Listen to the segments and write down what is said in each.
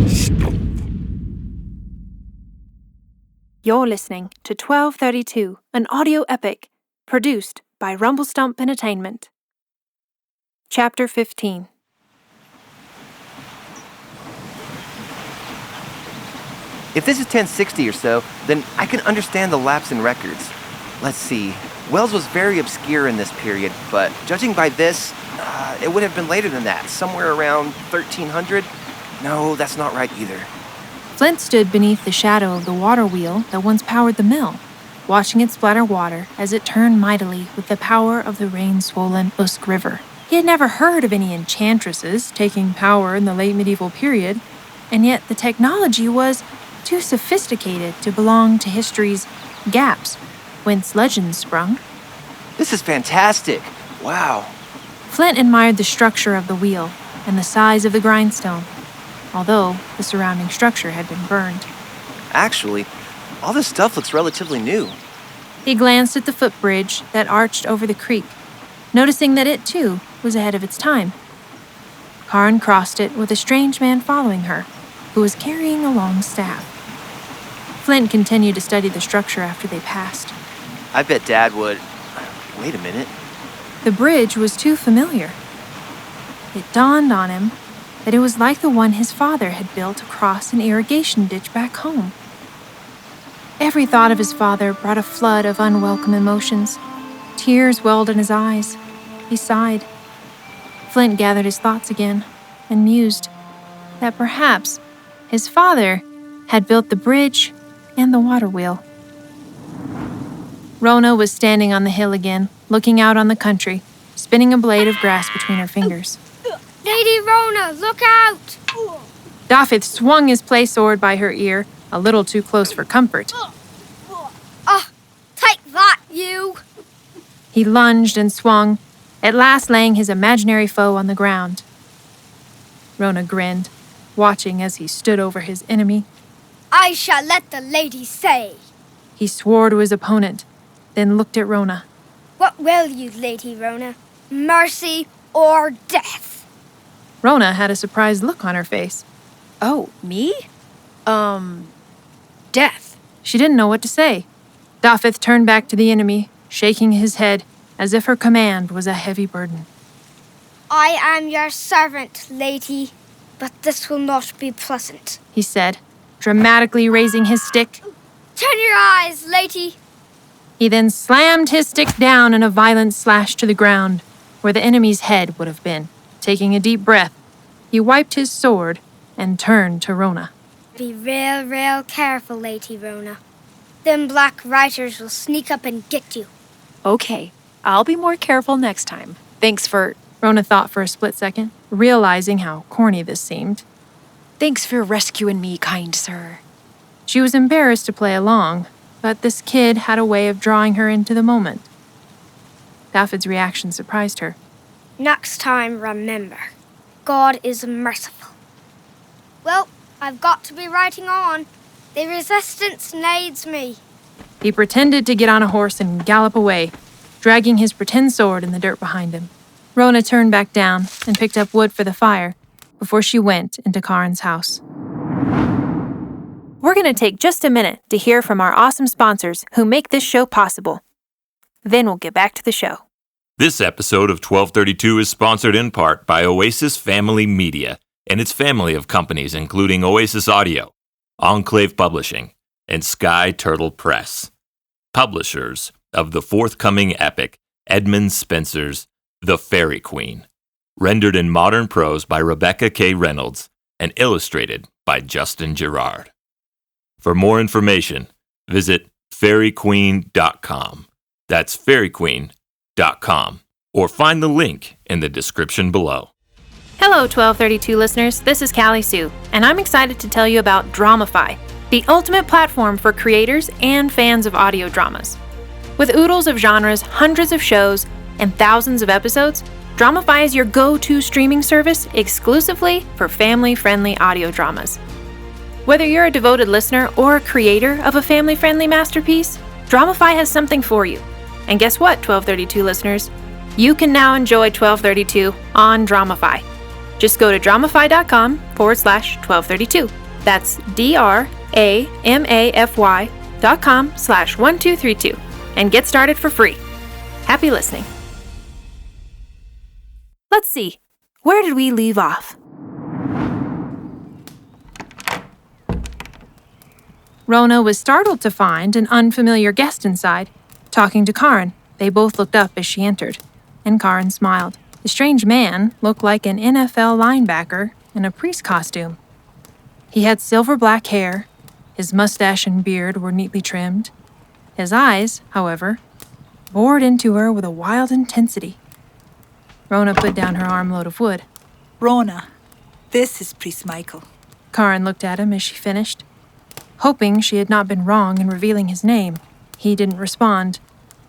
Stump. You're listening to 1232, an audio epic, produced by Rumblestump Entertainment. Chapter 15. If this is 1060 or so, then I can understand the lapse in records. Let's see. Wells was very obscure in this period, but judging by this, it would have been later than that, somewhere around 1300. No, that's not right either. Flint stood beneath the shadow of the water wheel that once powered the mill, watching it splatter water as it turned mightily with the power of the rain-swollen Usk River. He had never heard of any enchantresses taking power in the late medieval period, and yet the technology was too sophisticated to belong to history's gaps, whence legends sprung. This is fantastic. Wow. Flint admired the structure of the wheel and the size of the grindstone, although the surrounding structure had been burned. Actually, all this stuff looks relatively new. He glanced at the footbridge that arched over the creek, noticing that it, too, was ahead of its time. Caryn crossed it with a strange man following her, who was carrying a long staff. Flint continued to study the structure after they passed. I bet Dad would... Wait a minute. The bridge was too familiar. It dawned on him that it was like the one his father had built across an irrigation ditch back home. Every thought of his father brought a flood of unwelcome emotions. Tears welled in his eyes. He sighed. Flint gathered his thoughts again and mused that perhaps his father had built the bridge and the water wheel. Rhona was standing on the hill again, looking out on the country, spinning a blade of grass between her fingers. Lady Rhona, look out! Dafydd swung his play sword by her ear, a little too close for comfort. Take that, you! He lunged and swung, at last laying his imaginary foe on the ground. Rhona grinned, watching as he stood over his enemy. I shall let the lady say. He swore to his opponent, then looked at Rhona. What will you, Lady Rhona? Mercy or death? Rhona had a surprised look on her face. Oh, me? Death. She didn't know what to say. Dafydd turned back to the enemy, shaking his head as if her command was a heavy burden. I am your servant, lady, but this will not be pleasant, he said, dramatically raising his stick. Turn your eyes, lady. He then slammed his stick down in a violent slash to the ground, where the enemy's head would have been. Taking a deep breath, he wiped his sword and turned to Rhona. Be real careful, Lady Rhona. Them black riders will sneak up and get you. Okay, I'll be more careful next time. Thanks for... Rhona thought for a split second, realizing how corny this seemed. Thanks for rescuing me, kind sir. She was embarrassed to play along, but this kid had a way of drawing her into the moment. Dafydd's reaction surprised her. Next time, remember, God is merciful. Well, I've got to be writing on. The resistance needs me. He pretended to get on a horse and gallop away, dragging his pretend sword in the dirt behind him. Rhona turned back down and picked up wood for the fire before she went into Caryn's house. We're going to take just a minute to hear from our awesome sponsors who make this show possible. Then we'll get back to the show. This episode of 1232 is sponsored in part by Oasis Family Media and its family of companies including Oasis Audio, Enclave Publishing, and Sky Turtle Press. Publishers of the forthcoming epic Edmund Spenser's The Fairy Queen, rendered in modern prose by Rebecca K. Reynolds and illustrated by Justin Gerard. For more information, visit fairyqueen.com. That's fairyqueen.com, or find the link in the description below. Hello, 1232 listeners. This is Callie Sue, and I'm excited to tell you about Dramify, the ultimate platform for creators and fans of audio dramas. With oodles of genres, hundreds of shows, and thousands of episodes, Dramify is your go-to streaming service exclusively for family-friendly audio dramas. Whether you're a devoted listener or a creator of a family-friendly masterpiece, Dramify has something for you. And guess what, 1232 listeners? You can now enjoy 1232 on Dramify. Just go to dramafy.com/1232. That's DRAMAFY.com/1232 and get started for free. Happy listening. Let's see, where did we leave off? Rhona was startled to find an unfamiliar guest inside, talking to Caryn. They both looked up as she entered, and Caryn smiled. The strange man looked like an NFL linebacker in a priest costume. He had silver-black hair, his mustache and beard were neatly trimmed. His eyes, however, bored into her with a wild intensity. Rhona put down her armload of wood. Rhona, this is Priest Michael. Caryn looked at him as she finished, hoping she had not been wrong in revealing his name. He didn't respond,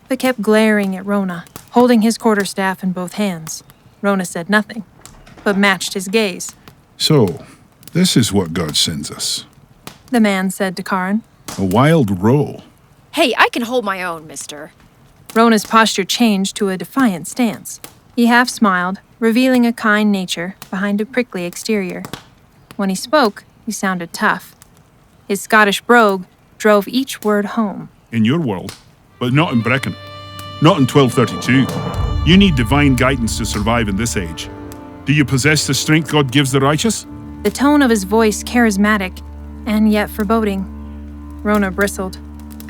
but kept glaring at Rhona, holding his quarterstaff in both hands. Rhona said nothing, but matched his gaze. So, this is what God sends us. The man said to Caryn. A wild roe. Hey, I can hold my own, mister. Rhona's posture changed to a defiant stance. He half smiled, revealing a kind nature behind a prickly exterior. When he spoke, he sounded tough. His Scottish brogue drove each word home. In your world, but not in Brecon. Not in 1232. You need divine guidance to survive in this age. Do you possess the strength God gives the righteous? The tone of his voice charismatic and yet foreboding. Rhona bristled.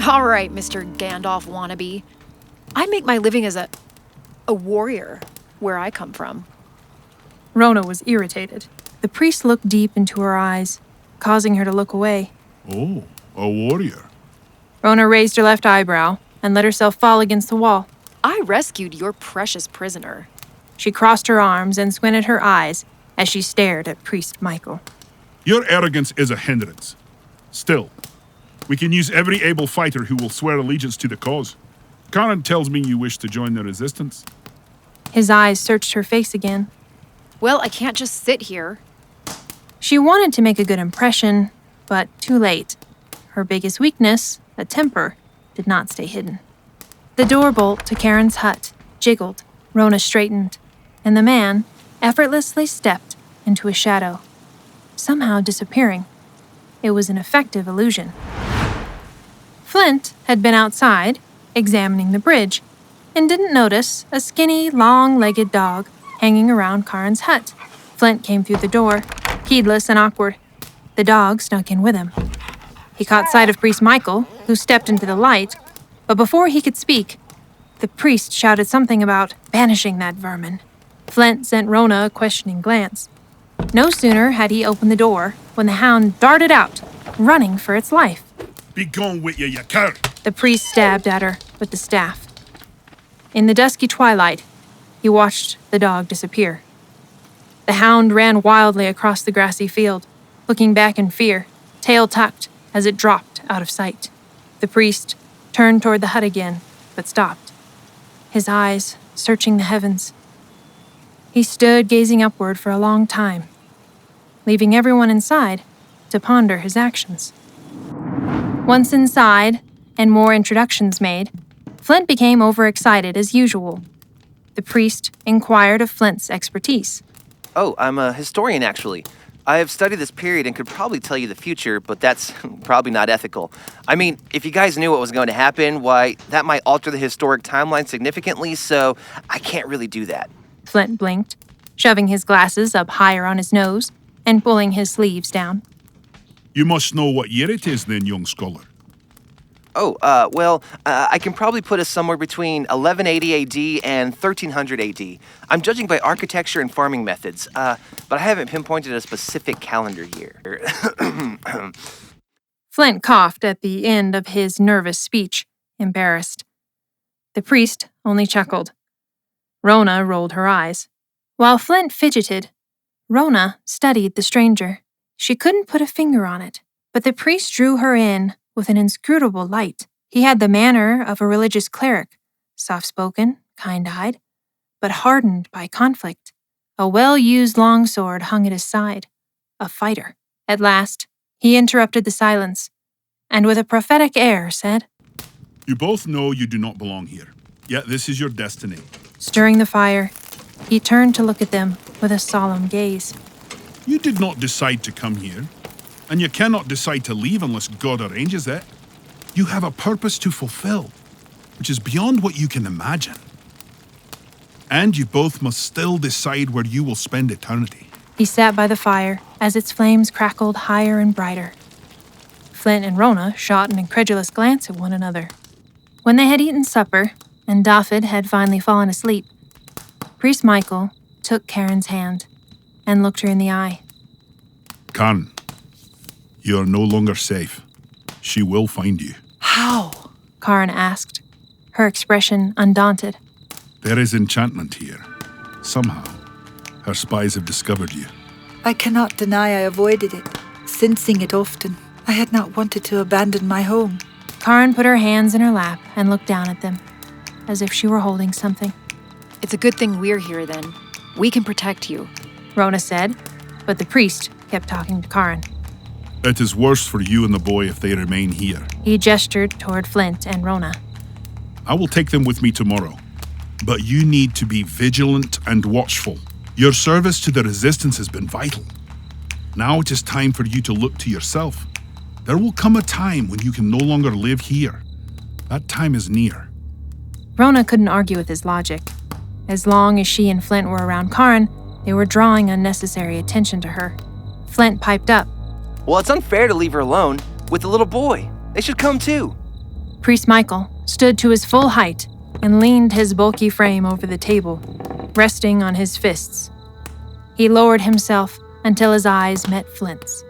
All right, Mr. Gandalf wannabe. I make my living as a warrior where I come from. Rhona was irritated. The priest looked deep into her eyes, causing her to look away. Oh, a warrior. Rhona raised her left eyebrow and let herself fall against the wall. I rescued your precious prisoner. She crossed her arms and squinted her eyes as she stared at Priest Michael. Your arrogance is a hindrance. Still, we can use every able fighter who will swear allegiance to the cause. Caryn tells me you wish to join the resistance. His eyes searched her face again. Well, I can't just sit here. She wanted to make a good impression, but too late. Her biggest weakness, a temper, did not stay hidden. The door bolt to Caryn's hut jiggled. Rhona straightened, and the man effortlessly stepped into a shadow, somehow disappearing. It was an effective illusion. Flint had been outside, examining the bridge, and didn't notice a skinny, long-legged dog hanging around Caryn's hut. Flint came through the door, heedless and awkward. The dog snuck in with him. He caught sight of Priest Michael, who stepped into the light, but before he could speak, the priest shouted something about banishing that vermin. Flint sent Rhona a questioning glance. No sooner had he opened the door when the hound darted out, running for its life. Be gone with you cur! The priest stabbed at her with the staff. In the dusky twilight, he watched the dog disappear. The hound ran wildly across the grassy field, looking back in fear, tail tucked as it dropped out of sight. The priest turned toward the hut again, but stopped, his eyes searching the heavens. He stood gazing upward for a long time, leaving everyone inside to ponder his actions. Once inside, and more introductions made, Flint became overexcited as usual. The priest inquired of Flint's expertise. Oh, I'm a historian, actually. I have studied this period and could probably tell you the future, but that's probably not ethical. I mean, if you guys knew what was going to happen, why, that might alter the historic timeline significantly, so I can't really do that. Flint blinked, shoving his glasses up higher on his nose and pulling his sleeves down. You must know what year it is then, young scholar. Oh, I can probably put us somewhere between 1180 AD and 1300 AD. I'm judging by architecture and farming methods, but I haven't pinpointed a specific calendar year. Flint coughed at the end of his nervous speech, embarrassed. The priest only chuckled. Rhona rolled her eyes. While Flint fidgeted, Rhona studied the stranger. She couldn't put a finger on it, but the priest drew her in with an inscrutable light. He had the manner of a religious cleric, soft-spoken, kind-eyed, but hardened by conflict. A well-used longsword hung at his side, a fighter. At last, he interrupted the silence, and with a prophetic air said, You both know you do not belong here, yet this is your destiny. Stirring the fire, he turned to look at them, with a solemn gaze. You did not decide to come here, and you cannot decide to leave unless God arranges it. You have a purpose to fulfill, which is beyond what you can imagine. And you both must still decide where you will spend eternity. He sat by the fire as its flames crackled higher and brighter. Flint and Rhona shot an incredulous glance at one another. When they had eaten supper, and Dafydd had finally fallen asleep, Priest Michael took Caryn's hand and looked her in the eye. Caryn, you are no longer safe. She will find you. How? Caryn asked, her expression undaunted. There is enchantment here. Somehow, her spies have discovered you. I cannot deny I avoided it, sensing it often. I had not wanted to abandon my home. Caryn put her hands in her lap and looked down at them, as if she were holding something. It's a good thing we're here then. We can protect you. Rhona said, but the priest kept talking to Caryn. It is worse for you and the boy if they remain here. He gestured toward Flint and Rhona. I will take them with me tomorrow. But you need to be vigilant and watchful. Your service to the Resistance has been vital. Now it is time for you to look to yourself. There will come a time when you can no longer live here. That time is near. Rhona couldn't argue with his logic. As long as she and Flint were around Caryn, they were drawing unnecessary attention to her. Flint piped up. Well, it's unfair to leave her alone with the little boy. They should come too. Priest Michael stood to his full height and leaned his bulky frame over the table, resting on his fists. He lowered himself until his eyes met Flint's.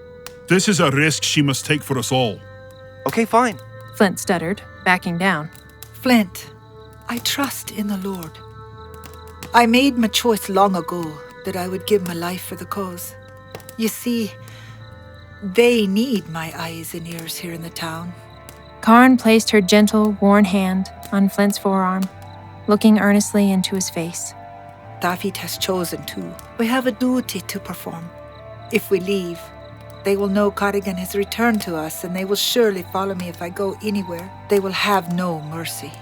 This is a risk she must take for us all. Okay, fine. Flint stuttered, backing down. Flint, I trust in the Lord. I made my choice long ago that I would give my life for the cause. You see, they need my eyes and ears here in the town. Caryn placed her gentle, worn hand on Flint's forearm, looking earnestly into his face. Dafydd has chosen to. We have a duty to perform. If we leave, they will know Cardigan has returned to us, and they will surely follow me if I go anywhere. They will have no mercy.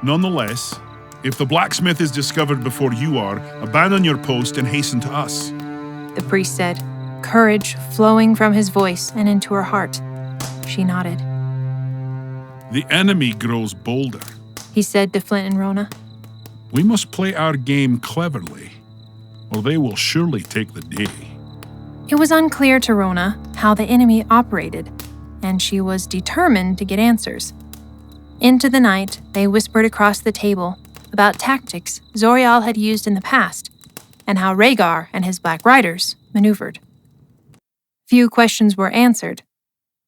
Nonetheless, if the blacksmith is discovered before you are, abandon your post and hasten to us. The priest said, courage flowing from his voice and into her heart. She nodded. The enemy grows bolder. He said to Flint and Rhona. We must play our game cleverly, or they will surely take the day. It was unclear to Rhona how the enemy operated, and she was determined to get answers. Into the night, they whispered across the table about tactics Zorreale had used in the past, and how Ragar and his Black Riders maneuvered. Few questions were answered,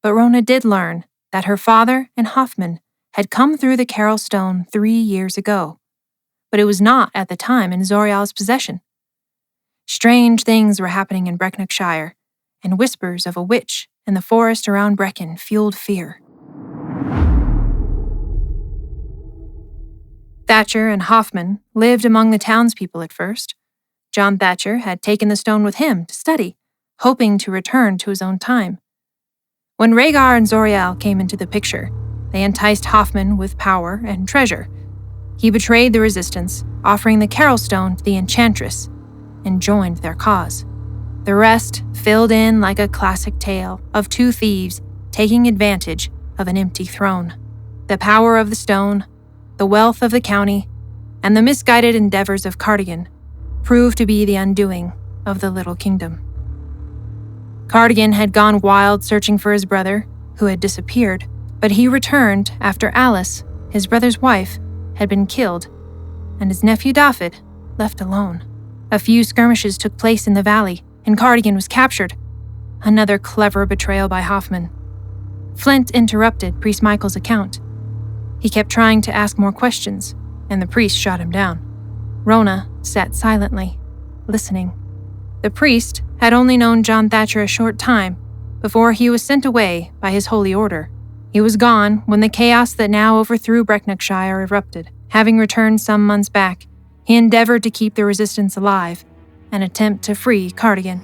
but Rhona did learn that her father and Hoffman had come through the Carol Stone 3 years ago, but it was not at the time in Zorreale's possession. Strange things were happening in Brecknockshire, and whispers of a witch in the forest around Brecon fueled fear. Thatcher and Hoffman lived among the townspeople at first. John Thatcher had taken the stone with him to study, hoping to return to his own time. When Ragar and Zorreale came into the picture, they enticed Hoffman with power and treasure. He betrayed the resistance, offering the Carol Stone to the Enchantress, and joined their cause. The rest filled in like a classic tale of two thieves taking advantage of an empty throne. The power of the stone, the wealth of the county, and the misguided endeavors of Cardigan proved to be the undoing of the little kingdom. Cardigan had gone wild searching for his brother, who had disappeared, but he returned after Alice, his brother's wife, had been killed, and his nephew Dafydd left alone. A few skirmishes took place in the valley, and Cardigan was captured. Another clever betrayal by Hoffman. Flint interrupted Priest Michael's account. He kept trying to ask more questions, and the priest shot him down. Rhona sat silently, listening. The priest had only known John Thatcher a short time before he was sent away by his holy order. He was gone when the chaos that now overthrew Brecknockshire erupted. Having returned some months back, he endeavored to keep the resistance alive and attempt to free Cardigan.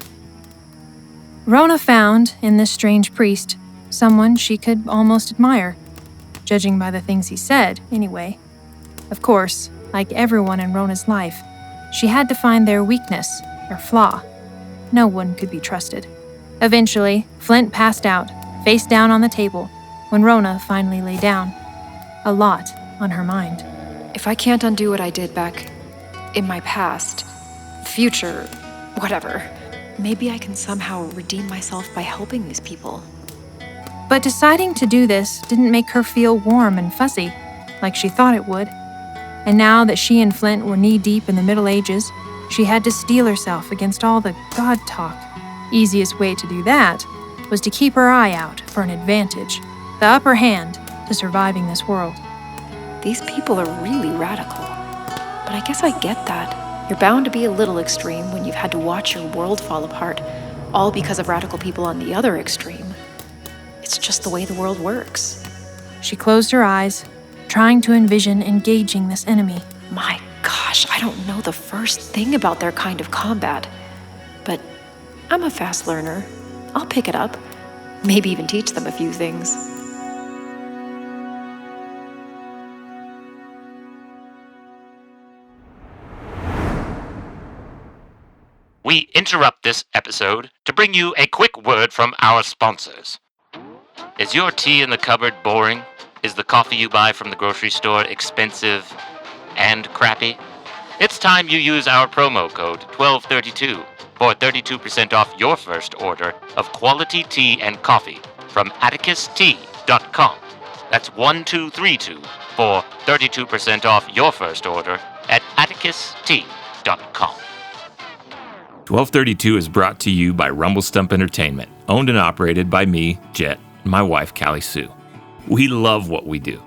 Rhona found in this strange priest someone she could almost admire, judging by the things he said, anyway. Of course, like everyone in Rhona's life, She had to find their weakness, or flaw. No one could be trusted. Eventually, Flint passed out, face down on the table, when Rhona finally lay down. A lot on her mind. If I can't undo what I did back in my past, future, whatever, maybe I can somehow redeem myself by helping these people. But deciding to do this didn't make her feel warm and fuzzy, like she thought it would. And now that she and Flint were knee-deep in the Middle Ages, she had to steel herself against all the God talk. Easiest way to do that was to keep her eye out for an advantage, the upper hand to surviving this world. These people are really radical. But I guess I get that. You're bound to be a little extreme when you've had to watch your world fall apart, all because of radical people on the other extreme. It's just the way the world works. She closed her eyes, trying to envision engaging this enemy. My gosh, I don't know the first thing about their kind of combat. But I'm a fast learner. I'll pick it up. Maybe even teach them a few things. We interrupt this episode to bring you a quick word from our sponsors. Is your tea in the cupboard boring? Is the coffee you buy from the grocery store expensive and crappy? It's time you use our promo code 1232 for 32% off your first order of quality tea and coffee from atticustea.com. That's 1232 for 32% off your first order at atticustea.com. 1232 is brought to you by Rumble Stump Entertainment, owned and operated by me, Jet, and my wife, Callie Sue. We love what we do,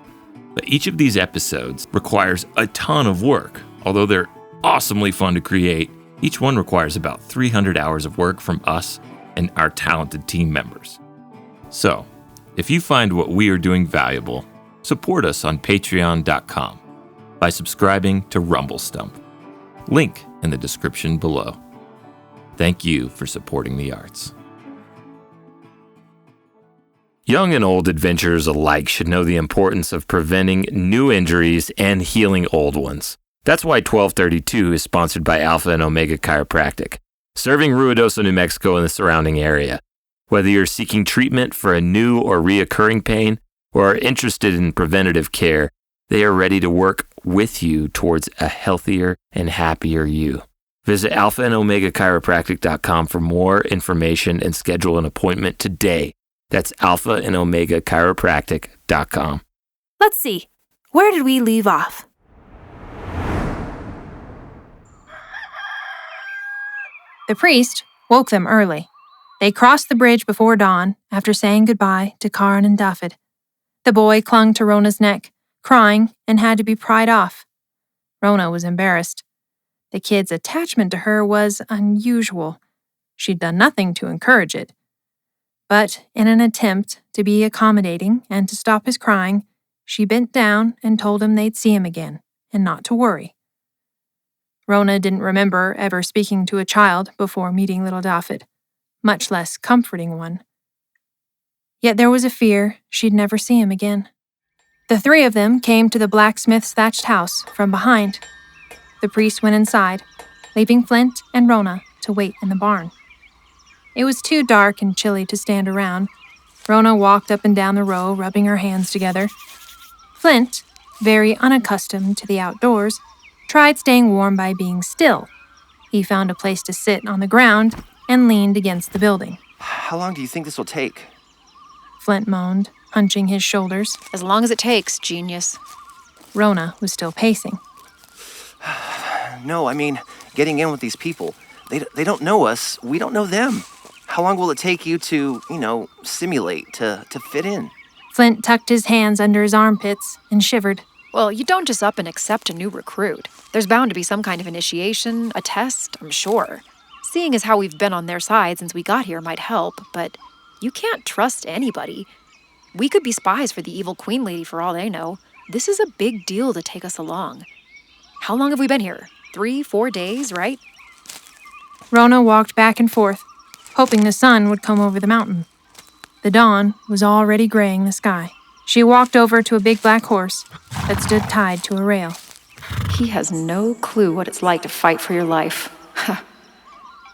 but each of these episodes requires a ton of work. Although they're awesomely fun to create, each one requires about 300 hours of work from us and our talented team members. So, if you find what we are doing valuable, support us on patreon.com by subscribing to Rumble Stump. Link in the description below. Thank you for supporting the arts. Young and old adventurers alike should know the importance of preventing new injuries and healing old ones. That's why 1232 is sponsored by Alpha and Omega Chiropractic, serving Ruidoso, New Mexico and the surrounding area. Whether you're seeking treatment for a new or reoccurring pain or are interested in preventative care, they are ready to work with you towards a healthier and happier you. Visit alphaandomegachiropractic.com for more information and schedule an appointment today. That's alphaandomegachiropractic.com. Let's see. Where did we leave off? The priest woke them early. They crossed the bridge before dawn after saying goodbye to Caryn and Dafydd. The boy clung to Rhona's neck, crying, and had to be pried off. Rhona was embarrassed. The kid's attachment to her was unusual. She'd done nothing to encourage it. But in an attempt to be accommodating and to stop his crying, she bent down and told him they'd see him again, and not to worry. Rhona didn't remember ever speaking to a child before meeting little Dafydd, much less comforting one. Yet there was a fear she'd never see him again. The three of them came to the blacksmith's thatched house from behind. The priest went inside, leaving Flint and Rhona to wait in the barn. It was too dark and chilly to stand around. Rhona walked up and down the row, rubbing her hands together. Flint, very unaccustomed to the outdoors, tried staying warm by being still. He found a place to sit on the ground and leaned against the building. How long do you think this will take? Flint moaned, hunching his shoulders. As long as it takes, genius. Rhona was still pacing. No, I mean, getting in with these people. They don't know us. We don't know them. How long will it take you to, simulate, to fit in? Flint tucked his hands under his armpits and shivered. Well, you don't just up and accept a new recruit. There's bound to be some kind of initiation, a test, I'm sure. Seeing as how we've been on their side since we got here might help, but you can't trust anybody. We could be spies for the evil queen lady for all they know. This is a big deal to take us along. How long have we been here? 3-4 days, right? Rhona walked back and forth, hoping the sun would come over the mountain. The dawn was already graying the sky. She walked over to a big black horse that stood tied to a rail. He has no clue what it's like to fight for your life.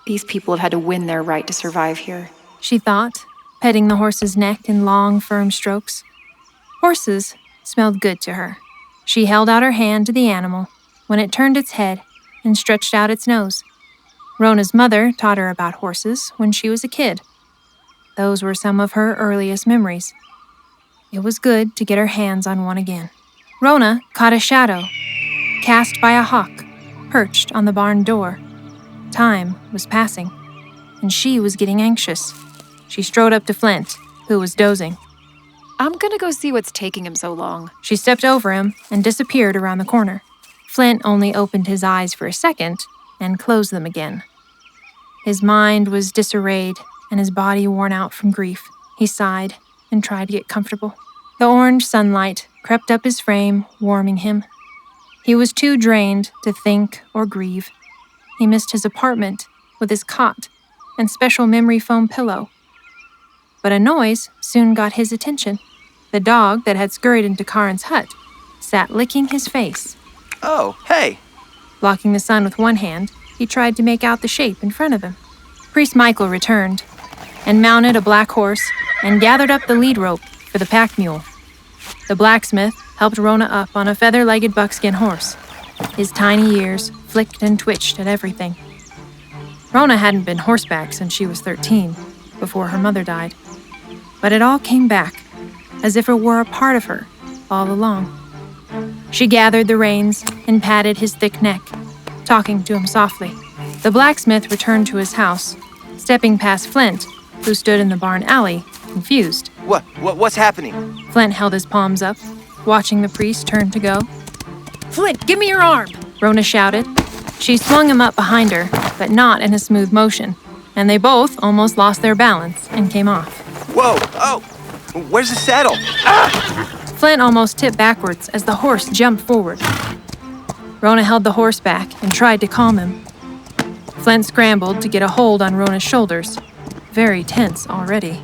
These people have had to win their right to survive here. She thought, petting the horse's neck in long, firm strokes. Horses smelled good to her. She held out her hand to the animal when it turned its head and stretched out its nose. Rhona's mother taught her about horses when she was a kid. Those were some of her earliest memories. It was good to get her hands on one again. Rhona caught a shadow, cast by a hawk, perched on the barn door. Time was passing, and she was getting anxious. She strode up to Flint, who was dozing. I'm gonna go see what's taking him so long. She stepped over him and disappeared around the corner. Flint only opened his eyes for a second and closed them again. His mind was disarrayed and his body worn out from grief. He sighed and tried to get comfortable. The orange sunlight crept up his frame, warming him. He was too drained to think or grieve. He missed his apartment with his cot and special memory foam pillow. But a noise soon got his attention. The dog that had scurried into Caryn's hut sat licking his face. Oh, hey! Blocking the sun with one hand, he tried to make out the shape in front of him. Priest Michael returned and mounted a black horse and gathered up the lead rope for the pack mule. The blacksmith helped Rhona up on a feather-legged buckskin horse. His tiny ears flicked and twitched at everything. Rhona hadn't been horseback since she was 13, before her mother died. But it all came back, as if it were a part of her all along. She gathered the reins and patted his thick neck, talking to him softly. The blacksmith returned to his house, stepping past Flint, who stood in the barn alley, confused. What's happening? Flint held his palms up, watching the priest turn to go. Flint, give me your arm! Rhona shouted. She swung him up behind her, but not in a smooth motion, and they both almost lost their balance and came off. Whoa! Oh! Where's the saddle? Ah! Flint almost tipped backwards as the horse jumped forward. Rhona held the horse back and tried to calm him. Flint scrambled to get a hold on Rhona's shoulders, very tense already.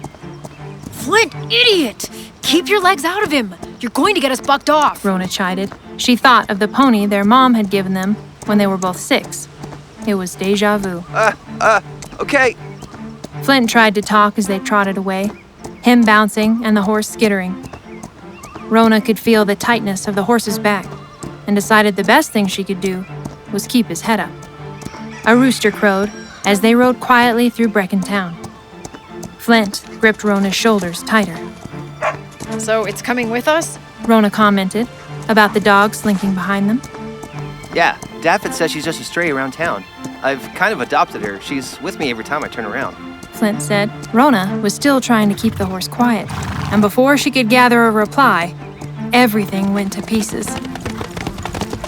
Flint, idiot! Keep your legs out of him! You're going to get us bucked off! Rhona chided. She thought of the pony their mom had given them when they were both 6. It was déjà vu. Okay. Flint tried to talk as they trotted away, him bouncing and the horse skittering. Rhona could feel the tightness of the horse's back and decided the best thing she could do was keep his head up. A rooster crowed as they rode quietly through Brecon Town. Flint gripped Rhona's shoulders tighter. So it's coming with us? Rhona commented about the dog slinking behind them. Yeah, Daffod says she's just a stray around town. I've kind of adopted her. She's with me every time I turn around. Flint said. Rhona was still trying to keep the horse quiet, and before she could gather a reply, everything went to pieces.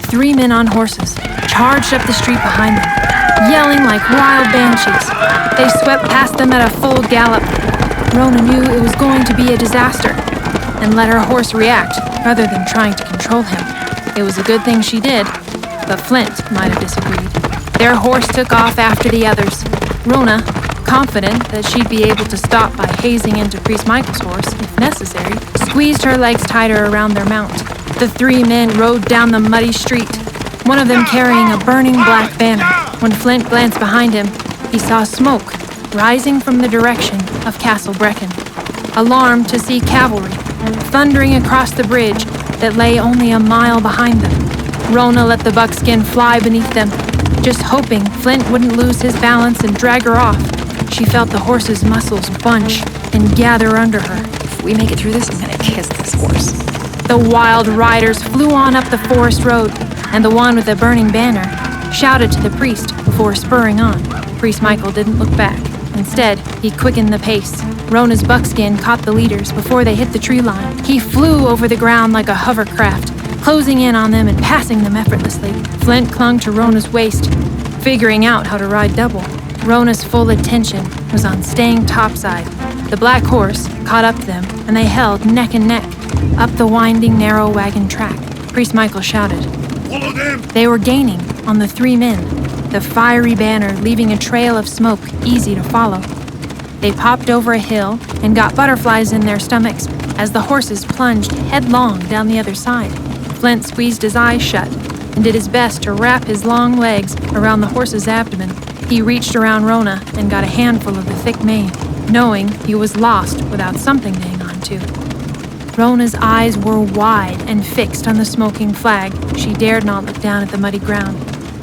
3 men on horses charged up the street behind them, yelling like wild banshees. They swept past them at a full gallop. Rhona knew it was going to be a disaster and let her horse react rather than trying to control him. It was a good thing she did, but Flint might have disagreed. Their horse took off after the others. Rhona, confident that she'd be able to stop by hazing into Priest Michael's horse if necessary, squeezed her legs tighter around their mount. The 3 men rode down the muddy street, one of them carrying a burning black banner. When Flint glanced behind him, he saw smoke rising from the direction of Castle Brecon. Alarmed to see cavalry thundering across the bridge that lay only a mile behind them, Rhona let the buckskin fly beneath them, just hoping Flint wouldn't lose his balance and drag her off. She felt the horse's muscles bunch and gather under her. If we make it through this, I'm gonna kiss this horse. The wild riders flew on up the forest road, and the one with the burning banner shouted to the priest before spurring on. Priest Michael didn't look back. Instead, he quickened the pace. Rhona's buckskin caught the leaders before they hit the tree line. He flew over the ground like a hovercraft, closing in on them and passing them effortlessly. Flint clung to Rhona's waist, figuring out how to ride double. Rhona's full attention was on staying topside. The black horse caught up to them, and they held neck and neck up the winding, narrow wagon track. Priest Michael shouted. Follow them! They were gaining on the 3 men, the fiery banner leaving a trail of smoke easy to follow. They popped over a hill and got butterflies in their stomachs as the horses plunged headlong down the other side. Flint squeezed his eyes shut, and did his best to wrap his long legs around the horse's abdomen. He reached around Rhona and got a handful of the thick mane, knowing he was lost without something to hang on to. Rhona's eyes were wide and fixed on the smoking flag. She dared not look down at the muddy ground,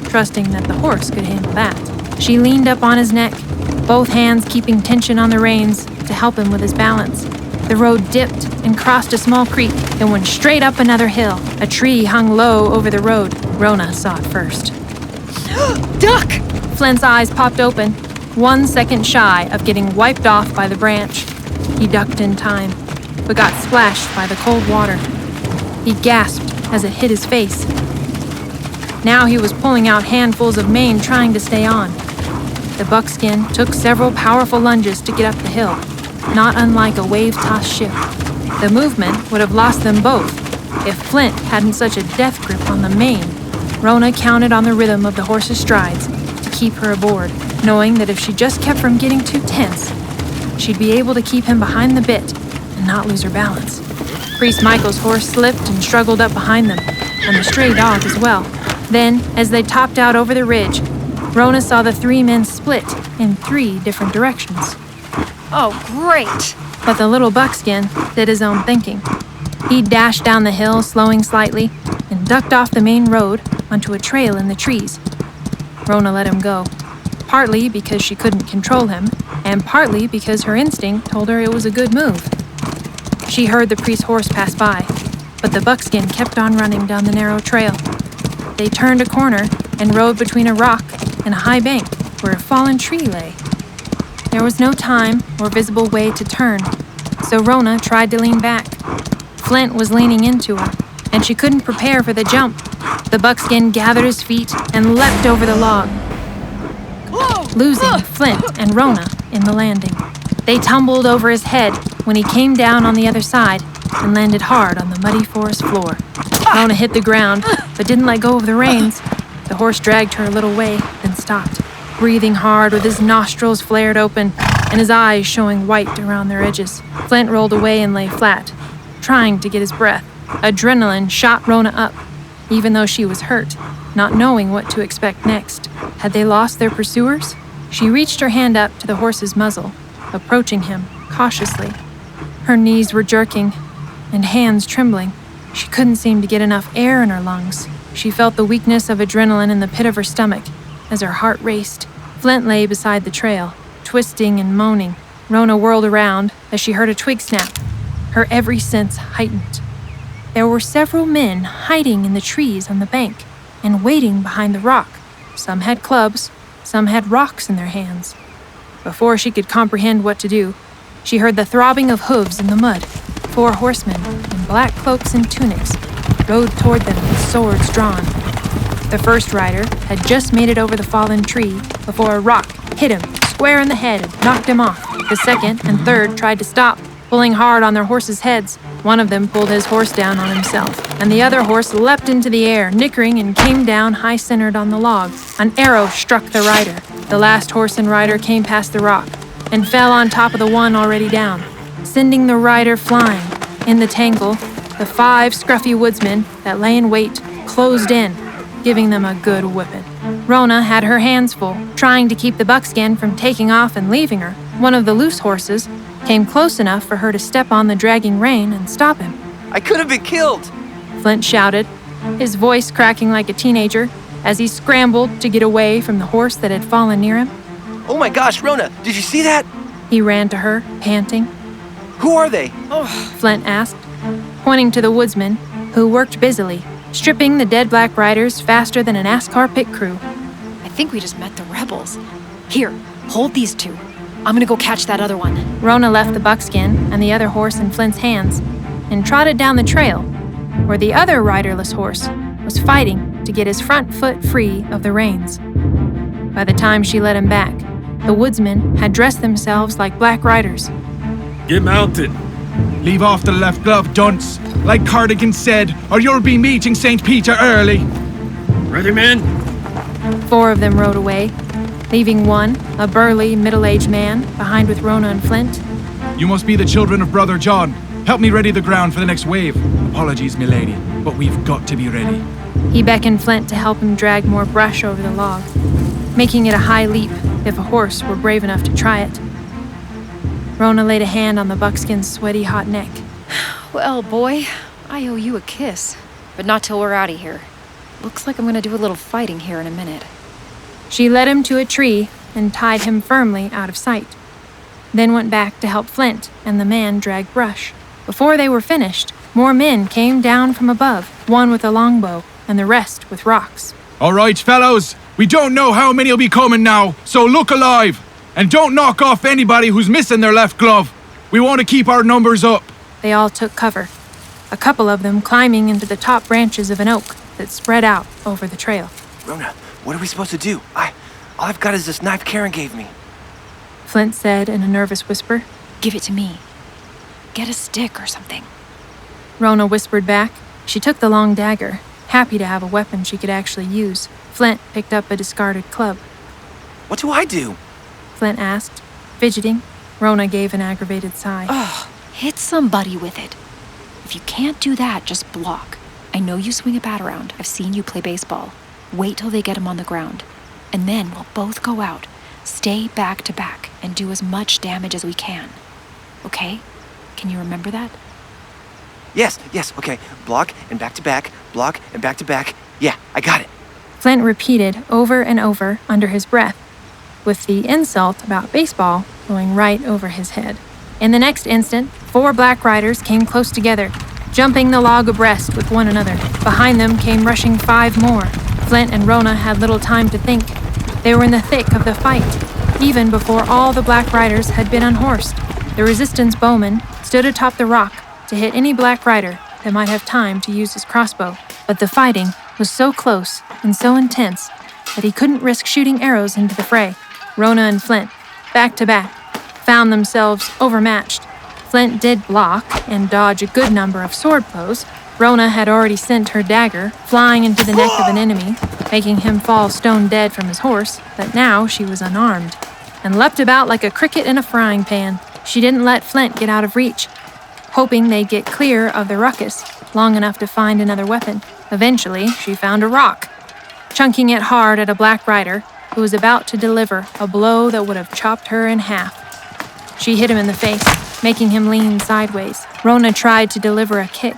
trusting that the horse could handle that. She leaned up on his neck, both hands keeping tension on the reins to help him with his balance. The road dipped and crossed a small creek and went straight up another hill. A tree hung low over the road. Rhona saw it first. Duck! Flint's eyes popped open, 1 second shy of getting wiped off by the branch. He ducked in time, but got splashed by the cold water. He gasped as it hit his face. Now he was pulling out handfuls of mane trying to stay on. The buckskin took several powerful lunges to get up the hill, not unlike a wave-tossed ship. The movement would have lost them both if Flint hadn't such a death grip on the mane. Rhona counted on the rhythm of the horse's strides to keep her aboard, knowing that if she just kept from getting too tense, she'd be able to keep him behind the bit and not lose her balance. Priest Michael's horse slipped and struggled up behind them, and the stray dog as well. Then, as they topped out over the ridge, Rhona saw the three men split in 3 different directions. Oh, great! But the little buckskin did his own thinking. He dashed down the hill, slowing slightly, and ducked off the main road onto a trail in the trees. Rhona let him go, partly because she couldn't control him, and partly because her instinct told her it was a good move. She heard the priest's horse pass by, but the buckskin kept on running down the narrow trail. They turned a corner and rode between a rock and a high bank where a fallen tree lay. There was no time or visible way to turn, so Rhona tried to lean back. Flint was leaning into her, and she couldn't prepare for the jump. The buckskin gathered his feet and leapt over the log, losing Flint and Rhona in the landing. They tumbled over his head when he came down on the other side and landed hard on the muddy forest floor. Rhona hit the ground, but didn't let go of the reins. The horse dragged her a little way, then stopped, breathing hard with his nostrils flared open and his eyes showing white around their edges. Flint rolled away and lay flat, trying to get his breath. Adrenaline shot Rhona up, even though she was hurt, not knowing what to expect next. Had they lost their pursuers? She reached her hand up to the horse's muzzle, approaching him cautiously. Her knees were jerking and hands trembling. She couldn't seem to get enough air in her lungs. She felt the weakness of adrenaline in the pit of her stomach as her heart raced. Flint lay beside the trail, twisting and moaning. Rhona whirled around as she heard a twig snap, her every sense heightened. There were several men hiding in the trees on the bank and waiting behind the rock. Some had clubs, some had rocks in their hands. Before she could comprehend what to do, she heard the throbbing of hooves in the mud. 4 horsemen in black cloaks and tunics rode toward them with swords drawn. The first rider had just made it over the fallen tree before a rock hit him square in the head and knocked him off. The second and third tried to stop, pulling hard on their horses' heads. One of them pulled his horse down on himself, and the other horse leapt into the air, nickering, and came down high-centered on the log. An arrow struck the rider. The last horse and rider came past the rock and fell on top of the one already down, sending the rider flying. In the tangle, the 5 scruffy woodsmen that lay in wait closed in, giving them a good whipping. Rhona had her hands full, trying to keep the buckskin from taking off and leaving her. One of the loose horses came close enough for her to step on the dragging rein and stop him. I could have been killed! Flint shouted, his voice cracking like a teenager as he scrambled to get away from the horse that had fallen near him. Oh my gosh, Rhona, did you see that? He ran to her, panting. Who are they? Flint asked, pointing to the woodsmen, who worked busily, stripping the dead black riders faster than an NASCAR pit crew. I think we just met the rebels. Here, hold these 2. I'm gonna go catch that other one. Rhona left the buckskin and the other horse in Flint's hands and trotted down the trail, where the other riderless horse was fighting to get his front foot free of the reins. By the time she led him back, the woodsmen had dressed themselves like black riders. Get mounted. Leave off the left glove, dunce, like Cardigan said, or you'll be meeting St. Peter early. Ready, men? 4 of them rode away, leaving one, a burly, middle-aged man, behind with Rhona and Flint. You must be the children of Brother John. Help me ready the ground for the next wave. Apologies, milady, but we've got to be ready. He beckoned Flint to help him drag more brush over the log, making it a high leap if a horse were brave enough to try it. Rhona laid a hand on the buckskin's sweaty, hot neck. Well, boy, I owe you a kiss, but not till we're out of here. Looks like I'm gonna do a little fighting here in a minute. She led him to a tree and tied him firmly out of sight, then went back to help Flint and the man drag brush. Before they were finished, more men came down from above, one with a longbow and the rest with rocks. All right, fellows, we don't know how many will be coming now, so look alive. And don't knock off anybody who's missing their left glove. We want to keep our numbers up. They all took cover, a couple of them climbing into the top branches of an oak that spread out over the trail. Rhona, what are we supposed to do? All I've got is this knife Caryn gave me. Flint said in a nervous whisper. Give it to me. Get a stick or something. Rhona whispered back. She took the long dagger, happy to have a weapon she could actually use. Flint picked up a discarded club. What do I do? Flint asked, fidgeting. Rhona gave an aggravated sigh. Ugh, hit somebody with it. If you can't do that, just block. I know you swing a bat around. I've seen you play baseball. Wait till they get him on the ground. And then we'll both go out, stay back to back, and do as much damage as we can. Okay? Can you remember that? Yes, okay. Block and back to back, block and back to back. Yeah, I got it. Flint repeated over and over under his breath, with the insult about baseball going right over his head. In the next instant, 4 black riders came close together, jumping the log abreast with one another. Behind them came rushing 5 more. Flint and Rhona had little time to think. They were in the thick of the fight, even before all the black riders had been unhorsed. The resistance bowman stood atop the rock to hit any black rider that might have time to use his crossbow. But the fighting was so close and so intense that he couldn't risk shooting arrows into the fray. Rhona and Flint, back to back, found themselves overmatched. Flint did block and dodge a good number of sword blows. Rhona had already sent her dagger flying into the neck of an enemy, making him fall stone dead from his horse, but now she was unarmed and leapt about like a cricket in a frying pan. She didn't let Flint get out of reach, hoping they'd get clear of the ruckus long enough to find another weapon. Eventually, she found a rock, chunking it hard at a black rider who was about to deliver a blow that would have chopped her in half. She hit him in the face, making him lean sideways. Rhona tried to deliver a kick,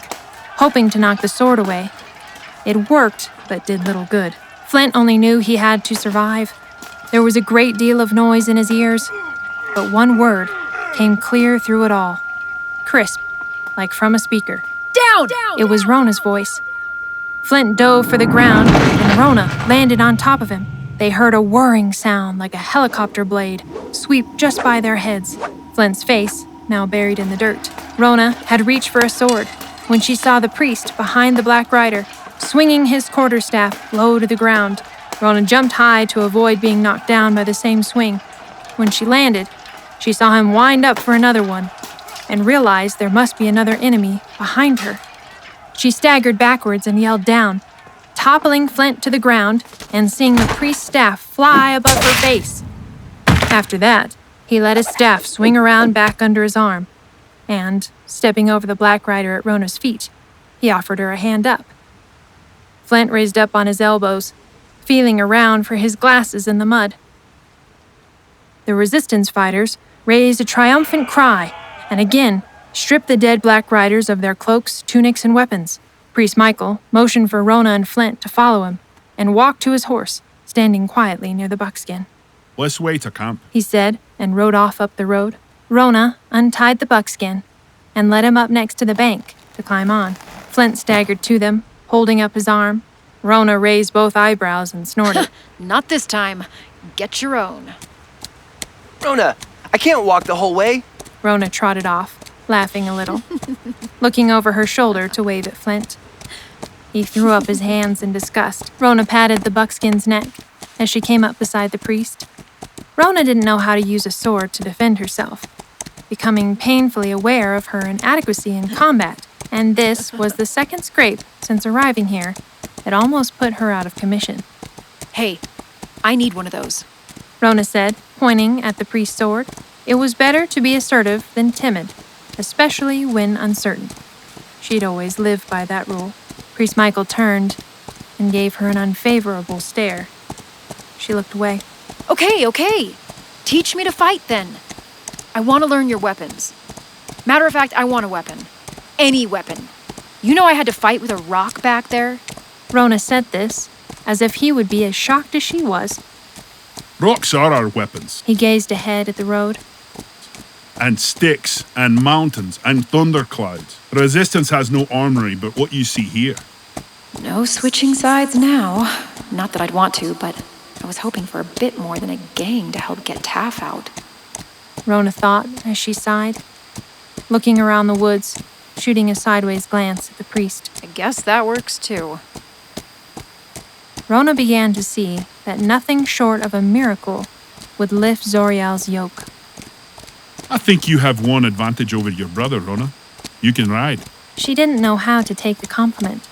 hoping to knock the sword away. It worked, but did little good. Flint only knew he had to survive. There was a great deal of noise in his ears, but one word came clear through it all. Crisp, like from a speaker. Down! It was Rhona's voice. Flint dove for the ground, and Rhona landed on top of him. They heard a whirring sound like a helicopter blade sweep just by their heads. Flint's face, now buried in the dirt. Rhona had reached for a sword when she saw the priest behind the black rider, swinging his quarterstaff low to the ground. Rhona jumped high to avoid being knocked down by the same swing. When she landed, she saw him wind up for another one and realized there must be another enemy behind her. She staggered backwards and yelled down, toppling Flint to the ground and seeing the priest's staff fly above her face. After that, he let his staff swing around back under his arm, and, stepping over the black rider at Rhona's feet, he offered her a hand up. Flint raised up on his elbows, feeling around for his glasses in the mud. The resistance fighters raised a triumphant cry and again stripped the dead black riders of their cloaks, tunics, and weapons. Priest Michael motioned for Rhona and Flint to follow him and walked to his horse, standing quietly near the buckskin. Let's wait to camp. He said, and rode off up the road. Rhona untied the buckskin and led him up next to the bank to climb on. Flint staggered to them, holding up his arm. Rhona raised both eyebrows and snorted. Not this time. Get your own. Rhona, I can't walk the whole way. Rhona trotted off, laughing a little, looking over her shoulder to wave at Flint. He threw up his hands in disgust. Rhona patted the buckskin's neck as she came up beside the priest. Rhona didn't know how to use a sword to defend herself, becoming painfully aware of her inadequacy in combat, and this was the second scrape since arriving here that almost put her out of commission. Hey, I need one of those. Rhona said, pointing at the priest's sword. It was better to be assertive than timid, especially when uncertain. She'd always lived by that rule. Priest Michael turned and gave her an unfavorable stare. She looked away. Okay. Teach me to fight then. I want to learn your weapons. Matter of fact, I want a weapon. Any weapon. You know I had to fight with a rock back there? Rhona said this, as if he would be as shocked as she was. Rocks are our weapons, He gazed ahead at the road. and sticks, and mountains, and thunderclouds. Resistance has no armory but what you see here. No switching sides now. Not that I'd want to, but I was hoping for a bit more than a gang to help get Taff out. Rhona thought as she sighed, looking around the woods, shooting a sideways glance at the priest. I guess that works too. Rhona began to see that nothing short of a miracle would lift Zorreale's yoke. I think you have one advantage over your brother, Rhona. You can ride. She didn't know how to take the compliment.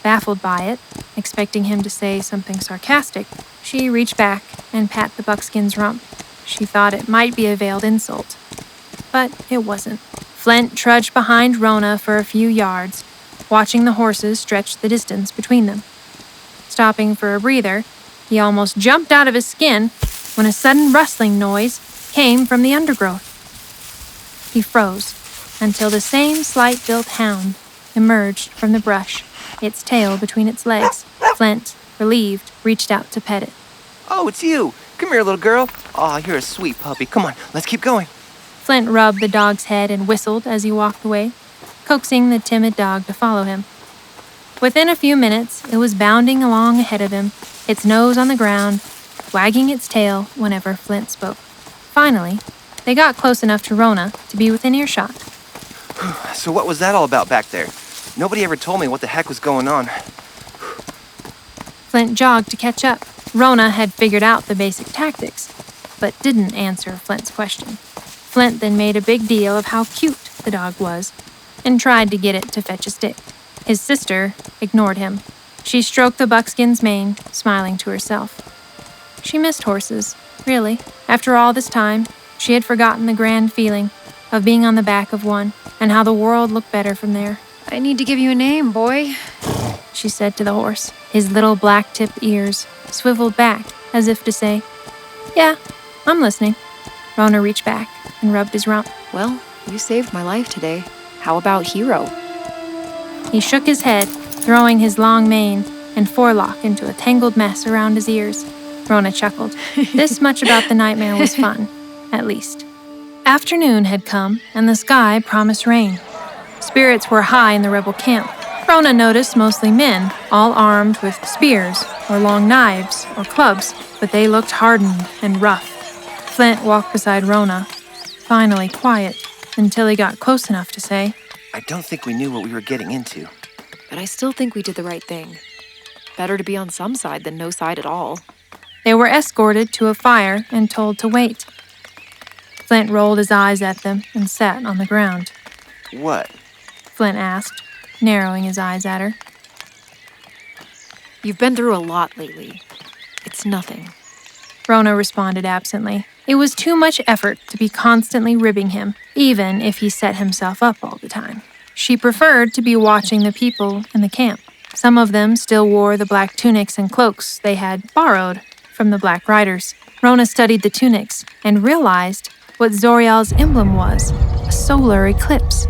Baffled by it, expecting him to say something sarcastic, she reached back and pat the buckskin's rump. She thought it might be a veiled insult, but it wasn't. Flint trudged behind Rhona for a few yards, watching the horses stretch the distance between them. Stopping for a breather, he almost jumped out of his skin when a sudden rustling noise came from the undergrowth. He froze until the same slight-built hound emerged from the brush, its tail between its legs. Flint, relieved, reached out to pet it. Oh, it's you. Come here, little girl. Aw, you're a sweet puppy. Come on, let's keep going. Flint rubbed the dog's head and whistled as he walked away, coaxing the timid dog to follow him. Within a few minutes, it was bounding along ahead of him, its nose on the ground, wagging its tail whenever Flint spoke. Finally, they got close enough to Rhona to be within earshot. So what was that all about back there? Nobody ever told me what the heck was going on. Flint jogged to catch up. Rhona had figured out the basic tactics, but didn't answer Flint's question. Flint then made a big deal of how cute the dog was and tried to get it to fetch a stick. His sister ignored him. She stroked the buckskin's mane, smiling to herself. She missed horses, really. After all this time, she had forgotten the grand feeling of being on the back of one and how the world looked better from there. I need to give you a name, boy. She said to the horse. His little black-tipped ears swiveled back as if to say, "Yeah, I'm listening." Rhona reached back and rubbed his rump. Well, you saved my life today. How about Hero? He shook his head, throwing his long mane and forelock into a tangled mess around his ears. Rhona chuckled. This much about the nightmare was fun, at least. Afternoon had come, and the sky promised rain. Spirits were high in the rebel camp. Rhona noticed mostly men, all armed with spears or long knives or clubs, but they looked hardened and rough. Flint walked beside Rhona, finally quiet, until he got close enough to say, I don't think we knew what we were getting into. But I still think we did the right thing. Better to be on some side than no side at all. They were escorted to a fire and told to wait. Flint rolled his eyes at them and sat on the ground. What? Flint asked, narrowing his eyes at her. You've been through a lot lately. It's nothing. Rhona responded absently. It was too much effort to be constantly ribbing him, even if he set himself up all the time. She preferred to be watching the people in the camp. Some of them still wore the black tunics and cloaks they had borrowed from the Black Riders. Rhona studied the tunics and realized what Zorreale's emblem was, a solar eclipse.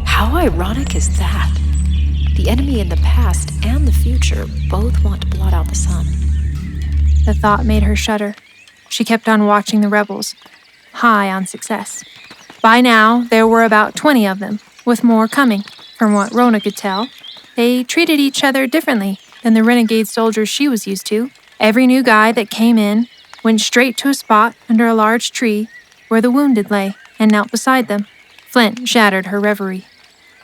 How ironic is that? The enemy in the past and the future both want to blot out the sun. The thought made her shudder. She kept on watching the rebels, high on success. By now, there were about 20 of them, with more coming. From what Rhona could tell, they treated each other differently than the renegade soldiers she was used to. Every new guy that came in went straight to a spot under a large tree where the wounded lay and knelt beside them. Flint shattered her reverie.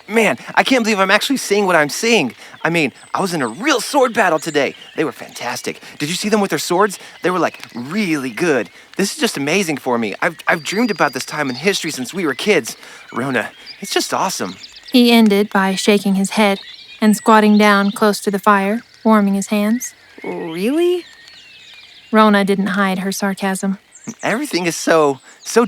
Man, I can't believe I'm actually seeing what I'm seeing. I mean, I was in a real sword battle today. They were fantastic. Did you see them with their swords? They were like really good. This is just amazing for me. I've dreamed about this time in history since we were kids. Rhona, it's just awesome. He ended by shaking his head and squatting down close to the fire, warming his hands. Really? Rhona didn't hide her sarcasm. Everything is so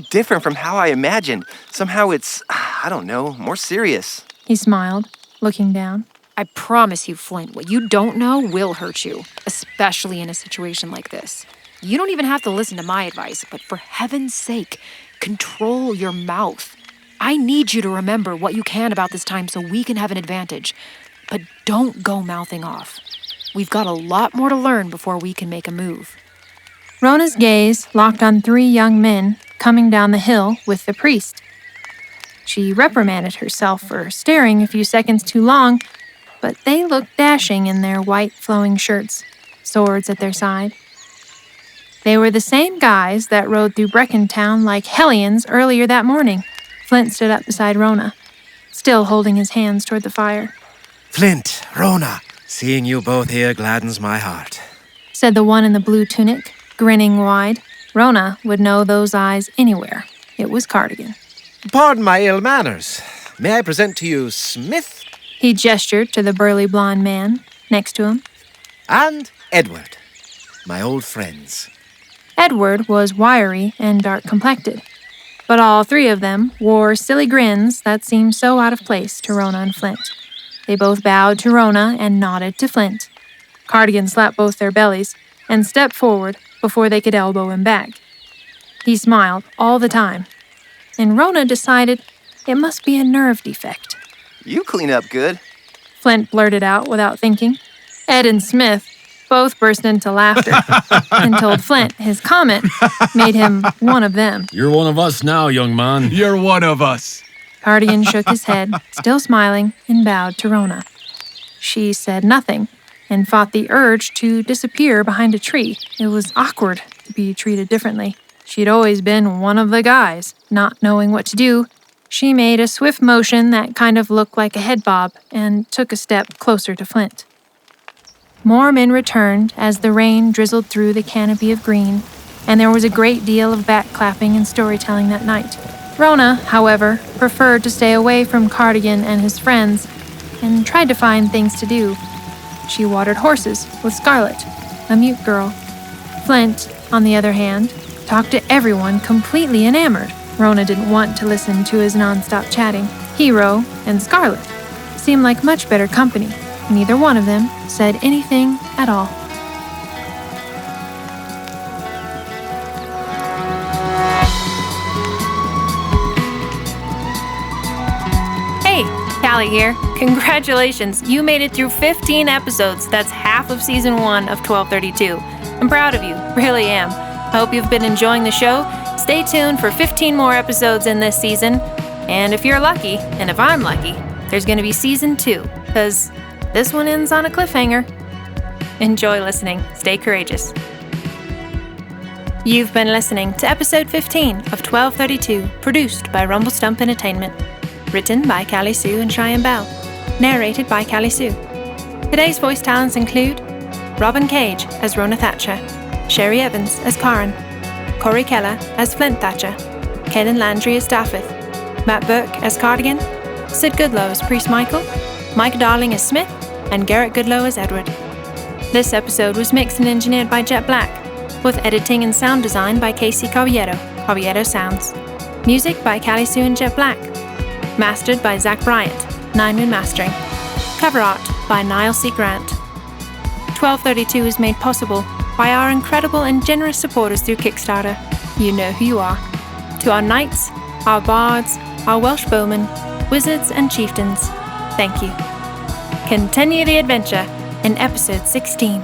different from how I imagined. Somehow it's, I don't know, more serious. He smiled, looking down. I promise you, Flint, what you don't know will hurt you, especially in a situation like this. You don't even have to listen to my advice, but for heaven's sake, control your mouth. I need you to remember what you can about this time so we can have an advantage. But don't go mouthing off. We've got a lot more to learn before we can make a move. Rhona's gaze locked on 3 young men coming down the hill with the priest. She reprimanded herself for staring a few seconds too long, but they looked dashing in their white flowing shirts, swords at their side. They were the same guys that rode through Breckentown like hellions earlier that morning. Flint stood up beside Rhona, still holding his hands toward the fire. Flint, Rhona, seeing you both here gladdens my heart, said the one in the blue tunic, grinning wide. Rhona would know those eyes anywhere. It was Cardigan. Pardon my ill manners. May I present to you Smith? He gestured to the burly blond man next to him. And Edward, my old friends. Edward was wiry and dark-complected, but all 3 of them wore silly grins that seemed so out of place to Rhona and Flint. They both bowed to Rhona and nodded to Flint. Cardigan slapped both their bellies and stepped forward before they could elbow him back. He smiled all the time, and Rhona decided it must be a nerve defect. You clean up good. Flint blurted out without thinking. Ed and Smith both burst into laughter and told Flint his comment made him one of them. You're one of us now, young man. You're one of us. Cardigan shook his head, still smiling, and bowed to Rhona. She said nothing and fought the urge to disappear behind a tree. It was awkward to be treated differently. She'd always been one of the guys. Not knowing what to do, she made a swift motion that kind of looked like a head bob and took a step closer to Flint. More men returned as the rain drizzled through the canopy of green, and there was a great deal of back-clapping and storytelling that night. Rhona, however, preferred to stay away from Cardigan and his friends and tried to find things to do. She watered horses with Scarlet, a mute girl. Flint, on the other hand, talked to everyone completely enamored. Rhona didn't want to listen to his non-stop chatting. Hero and Scarlet seemed like much better company. Neither one of them said anything at all. Hey, Callie here. Congratulations, you made it through 15 episodes. That's half of season 1 of 1232. I'm proud of you, really am. I hope you've been enjoying the show. Stay tuned for 15 more episodes in this season. And if you're lucky, and if I'm lucky, there's going to be season 2, because this one ends on a cliffhanger. Enjoy listening. Stay courageous. You've been listening to episode 15 of 1232, produced by Rumble Stump Entertainment. Written by Callie Sue and Cheyenne Bell. Narrated by Callie Sue. Today's voice talents include Robin Cage as Rhona Thatcher, Sherry Evans as Caryn, Corey Keller as Flint Thatcher, Kaylin Landry as Daffith, Matt Burke as Cardigan, Sid Goodlow as Priest Michael, Mike Darling as Smith, and Garrett Goodlow as Edward. This episode was mixed and engineered by Jet Black, with editing and sound design by Casey Caballero, Caballero Sounds. Music by Callie Sue and Jet Black. Mastered by Zach Bryant, 9 Moon Mastering. Cover art by Niall C. Grant. 1232 is made possible by our incredible and generous supporters through Kickstarter. You know who you are. To our knights, our bards, our Welsh bowmen, wizards and chieftains, thank you. Continue the adventure in episode 16.